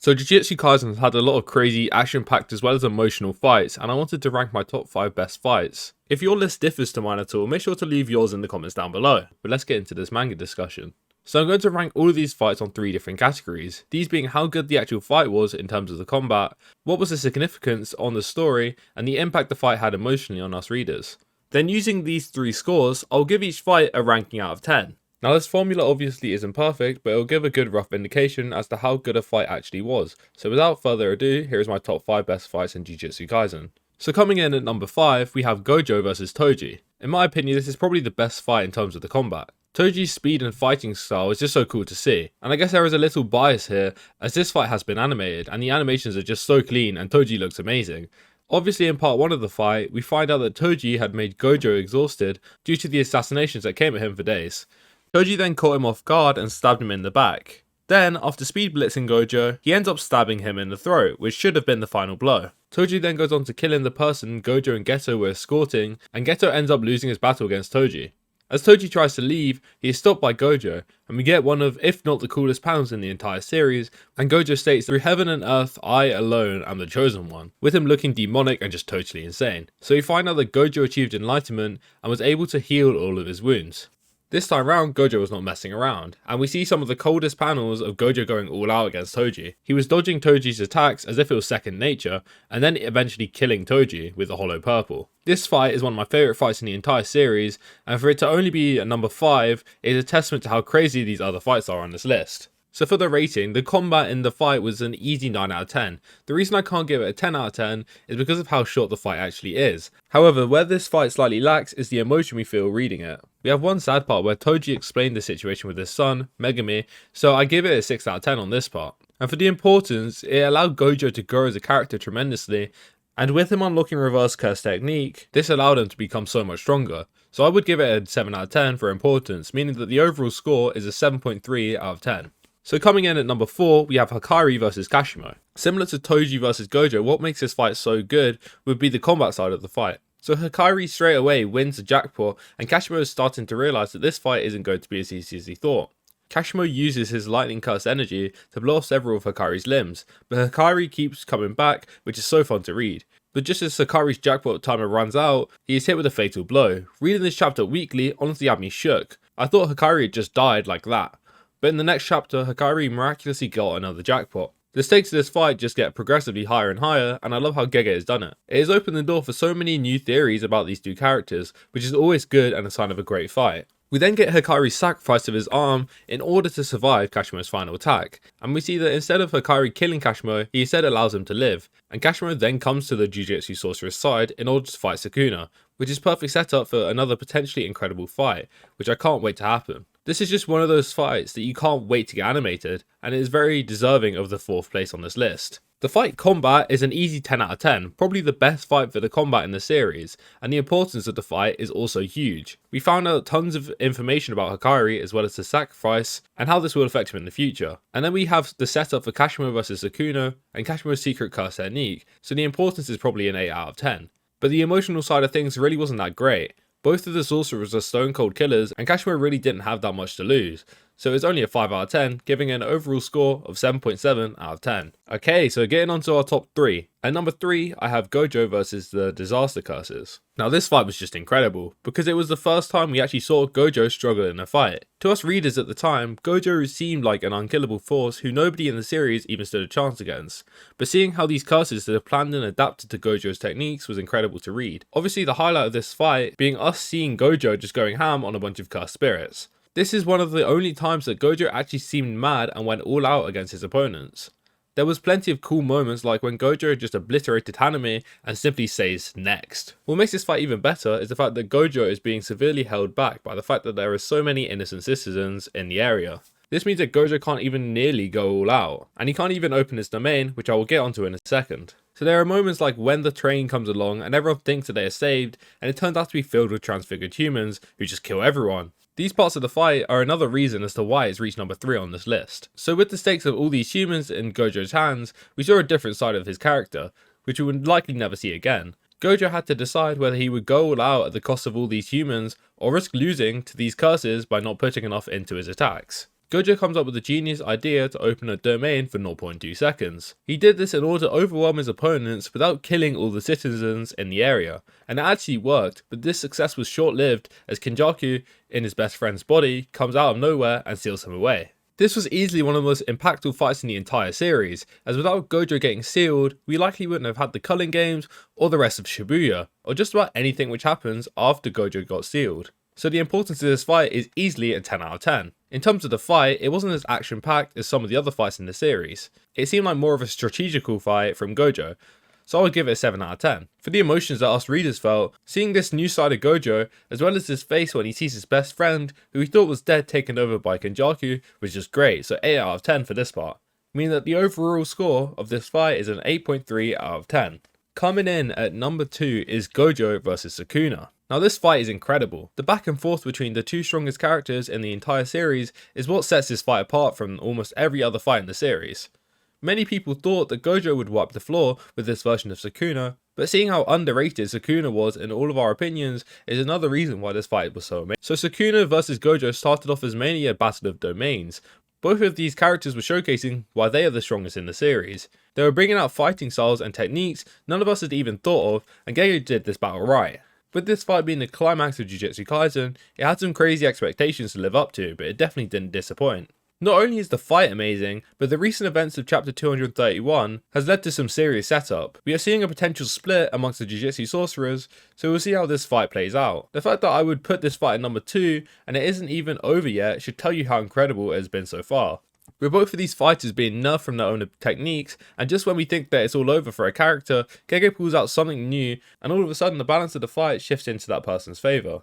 So Jujutsu Kaisen has had a lot of crazy action-packed as well as emotional fights, and I wanted to rank my top 5 best fights. If your list differs to mine at all, make sure to leave yours in the comments down below. But let's get into this manga discussion. So I'm going to rank all of these fights on 3 different categories, these being how good the actual fight was in terms of the combat, what was the significance on the story, and the impact the fight had emotionally on us readers. Then using these 3 scores, I'll give each fight a ranking out of 10. Now this formula obviously isn't perfect, but it'll give a good rough indication as to how good a fight actually was. So without further ado, here is my top 5 best fights in Jujutsu Kaisen. So coming in at number 5, we have Gojo versus Toji. In my opinion, this is probably the best fight in terms of the combat. Toji's speed and fighting style is just so cool to see, and I guess there is a little bias here as this fight has been animated and the animations are just so clean and Toji looks amazing. Obviously in part 1 of the fight, we find out that Toji had made Gojo exhausted due to the assassinations that came at him for days. Toji then caught him off guard and stabbed him in the back. Then, after speed blitzing Gojo, he ends up stabbing him in the throat, which should have been the final blow. Toji then goes on to killing the person Gojo and Geto were escorting, and Geto ends up losing his battle against Toji. As Toji tries to leave, he is stopped by Gojo, and we get one of, if not the coolest panels in the entire series, and Gojo states, "Through heaven and earth, I alone am the chosen one," with him looking demonic and just totally insane. So we find out that Gojo achieved enlightenment and was able to heal all of his wounds. This time round, Gojo was not messing around, and we see some of the coldest panels of Gojo going all out against Toji. He was dodging Toji's attacks as if it was second nature, and then eventually killing Toji with the hollow purple. This fight is one of my favourite fights in the entire series, and for it to only be at number 5 is a testament to how crazy these other fights are on this list. So for the rating, the combat in the fight was an easy 9 out of 10. The reason I can't give it a 10 out of 10 is because of how short the fight actually is. However, where this fight slightly lacks is the emotion we feel reading it. We have one sad part where Toji explained the situation with his son, Megumi, so I give it a 6 out of 10 on this part. And for the importance, it allowed Gojo to grow as a character tremendously, and with him unlocking reverse curse technique, this allowed him to become so much stronger. So I would give it a 7 out of 10 for importance, meaning that the overall score is a 7.3 out of 10. So coming in at number 4, we have Hikari versus Kashimo. Similar to Toji versus Gojo, what makes this fight so good would be the combat side of the fight. So Hikari straight away wins the jackpot, and Kashimo is starting to realise that this fight isn't going to be as easy as he thought. Kashimo uses his lightning curse energy to blow off several of Hikari's limbs, but Hikari keeps coming back, which is so fun to read. But just as Hikari's jackpot timer runs out, he is hit with a fatal blow. Reading this chapter weekly honestly had me shook. I thought Hikari had just died like that. But in the next chapter, Hikari miraculously got another jackpot. The stakes of this fight just get progressively higher and higher, and I love how Gege has done it. It has opened the door for so many new theories about these two characters, which is always good and a sign of a great fight. We then get Hikari's sacrifice of his arm in order to survive Kashimo's final attack, and we see that instead of Hikari killing Kashimo, he instead allows him to live, and Kashimo then comes to the Jujutsu Sorcerer's side in order to fight Sakuna, which is perfect setup for another potentially incredible fight, which I can't wait to happen. This is just one of those fights that you can't wait to get animated, and it is very deserving of the 4th place on this list. The fight combat is an easy 10 out of 10, probably the best fight for the combat in the series, and the importance of the fight is also huge. We found out tons of information about Hikari as well as the sacrifice, and how this will affect him in the future. And then we have the setup for Kashimo versus Sakuna, and Kashimo's secret curse technique, so the importance is probably an 8 out of 10. But the emotional side of things really wasn't that great. Both of the sorcerers are stone cold killers, and Kashimo really didn't have that much to lose, so it's only a 5 out of 10, giving an overall score of 7.7 out of 10. Okay, so getting on to our top 3. At number 3, I have Gojo versus the Disaster Curses. Now this fight was just incredible, because it was the first time we actually saw Gojo struggle in a fight. To us readers at the time, Gojo seemed like an unkillable force who nobody in the series even stood a chance against. But seeing how these curses that are planned and adapted to Gojo's techniques was incredible to read. Obviously the highlight of this fight being us seeing Gojo just going ham on a bunch of cursed spirits. This is one of the only times that Gojo actually seemed mad and went all out against his opponents. There was plenty of cool moments like when Gojo just obliterated Hanami and simply says next. What makes this fight even better is the fact that Gojo is being severely held back by the fact that there are so many innocent citizens in the area. This means that Gojo can't even nearly go all out, and he can't even open his domain, which I will get onto in a second. So there are moments like when the train comes along and everyone thinks that they are saved, and it turns out to be filled with transfigured humans who just kill everyone. These parts of the fight are another reason as to why it's reached number 3 on this list. So with the stakes of all these humans in Gojo's hands, we saw a different side of his character, which we would likely never see again. Gojo had to decide whether he would go all out at the cost of all these humans, or risk losing to these curses by not putting enough into his attacks. Gojo comes up with a genius idea to open a domain for 0.2 seconds. He did this in order to overwhelm his opponents without killing all the citizens in the area, and it actually worked, but this success was short-lived as Kenjaku, in his best friend's body, comes out of nowhere and seals him away. This was easily one of the most impactful fights in the entire series, as without Gojo getting sealed, we likely wouldn't have had the Culling Games or the rest of Shibuya, or just about anything which happens after Gojo got sealed. So the importance of this fight is easily a 10 out of 10. In terms of the fight, it wasn't as action-packed as some of the other fights in the series. It seemed like more of a strategical fight from Gojo, so I would give it a 7 out of 10. For the emotions that us readers felt, seeing this new side of Gojo, as well as his face when he sees his best friend, who he thought was dead, taken over by Kenjaku, was just great, so 8 out of 10 for this part. Meaning that the overall score of this fight is an 8.3 out of 10. Coming in at number 2 is Gojo vs Sakuna. Now this fight is incredible. The back and forth between the two strongest characters in the entire series is what sets this fight apart from almost every other fight in the series. Many people thought that Gojo would wipe the floor with this version of Sakuna, but seeing how underrated Sakuna was in all of our opinions is another reason why this fight was so amazing. So Sakuna vs Gojo started off as mainly a battle of domains. Both of these characters were showcasing why they are the strongest in the series. They were bringing out fighting styles and techniques none of us had even thought of, and Gojo did this battle right. With this fight being the climax of Jujutsu Kaisen, it had some crazy expectations to live up to, but it definitely didn't disappoint. Not only is the fight amazing, but the recent events of chapter 231 has led to some serious setup. We are seeing a potential split amongst the Jujutsu sorcerers, so we'll see how this fight plays out. The fact that I would put this fight at number 2, and it isn't even over yet, should tell you how incredible it has been so far. With both of these fighters being nerfed from their own techniques, and just when we think that it's all over for a character, Gojo pulls out something new, and all of a sudden the balance of the fight shifts into that person's favour.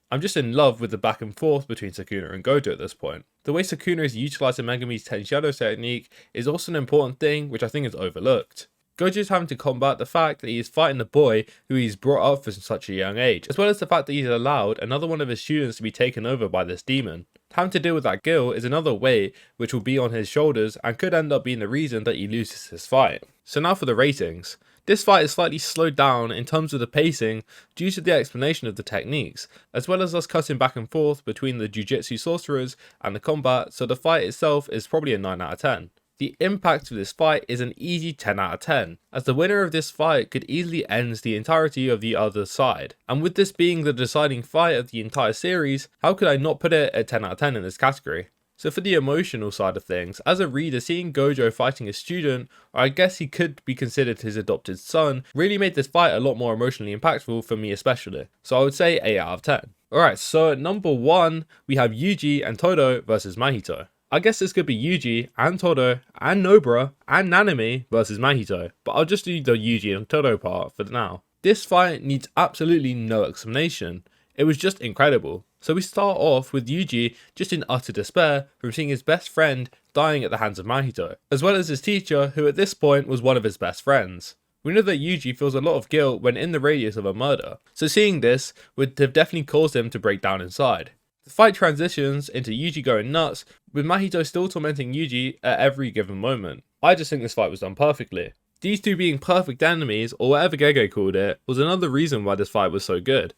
I'm just in love with the back and forth between Sakuna and Gojo at this point. The way Sakuna is utilising Megami's 10 Shadows technique is also an important thing which I think is overlooked. Gojo is having to combat the fact that he is fighting the boy who he's brought up from such a young age, as well as the fact that he's allowed another one of his students to be taken over by this demon. Having to deal with that guilt is another weight which will be on his shoulders and could end up being the reason that he loses his fight. So now for the ratings. This fight is slightly slowed down in terms of the pacing due to the explanation of the techniques, as well as us cutting back and forth between the Jujutsu sorcerers and the combat, so the fight itself is probably a 9 out of 10. The impact of this fight is an easy 10 out of 10, as the winner of this fight could easily end the entirety of the other side. And with this being the deciding fight of the entire series, how could I not put it at 10 out of 10 in this category? So for the emotional side of things, as a reader, seeing Gojo fighting a student, or I guess he could be considered his adopted son, really made this fight a lot more emotionally impactful for me especially. So I would say 8 out of 10. Alright, so at number 1, we have Yuji and Todo versus Mahito. I guess this could be Yuji and Todo and Nobara and Nanami versus Mahito, but I'll just do the Yuji and Todo part for now. This fight needs absolutely no explanation. It was just incredible. So we start off with Yuji just in utter despair from seeing his best friend dying at the hands of Mahito, as well as his teacher who at this point was one of his best friends. We know that Yuji feels a lot of guilt when in the radius of a murder, so seeing this would have definitely caused him to break down inside. The fight transitions into Yuji going nuts, with Mahito still tormenting Yuji at every given moment. I just think this fight was done perfectly. These two being perfect enemies, or whatever Gojo called it, was another reason why this fight was so good.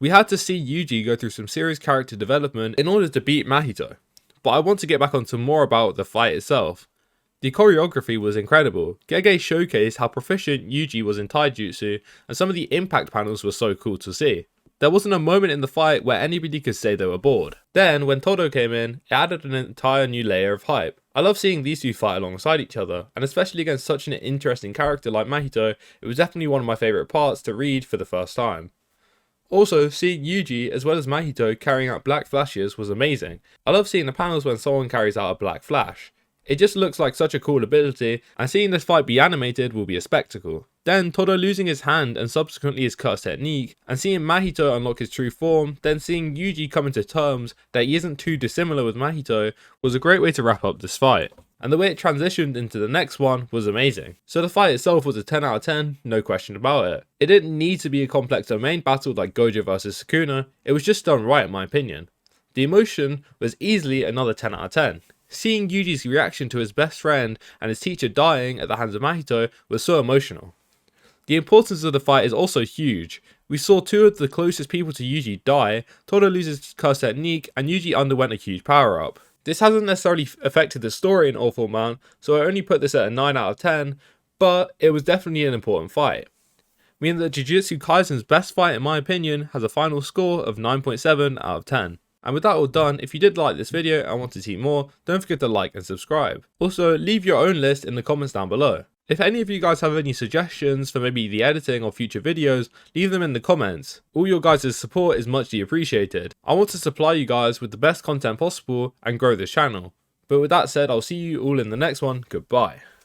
We had to see Yuji go through some serious character development in order to beat Mahito, but I want to get back onto more about the fight itself. The choreography was incredible. Gojo showcased how proficient Yuji was in taijutsu, and some of the impact panels were so cool to see. There wasn't a moment in the fight where anybody could say they were bored. Then, when Todo came in, it added an entire new layer of hype. I love seeing these two fight alongside each other, and especially against such an interesting character like Mahito, it was definitely one of my favourite parts to read for the first time. Also, seeing Yuji as well as Mahito carrying out black flashes was amazing. I love seeing the panels when someone carries out a black flash. It just looks like such a cool ability, and seeing this fight be animated will be a spectacle. Then Todo losing his hand and subsequently his curse technique, and seeing Mahito unlock his true form, then seeing Yuji come into terms that he isn't too dissimilar with Mahito was a great way to wrap up this fight. And the way it transitioned into the next one was amazing. So the fight itself was a 10 out of 10, no question about it. It didn't need to be a complex domain battle like Gojo vs Sakuna, it was just done right in my opinion. The emotion was easily another 10 out of 10. Seeing Yuji's reaction to his best friend and his teacher dying at the hands of Mahito was so emotional. The importance of the fight is also huge. We saw two of the closest people to Yuji die, Todo loses curse technique, and Yuji underwent a huge power up. This hasn't necessarily affected the story an awful amount, so I only put this at a 9 out of 10, but it was definitely an important fight. Meaning that Jujutsu Kaisen's best fight in my opinion has a final score of 9.7 out of 10. And with that all done, if you did like this video and want to see more, don't forget to like and subscribe. Also, leave your own list in the comments down below. If any of you guys have any suggestions for maybe the editing or future videos, leave them in the comments. All your guys' support is muchly appreciated. I want to supply you guys with the best content possible and grow this channel. But with that said, I'll see you all in the next one. Goodbye.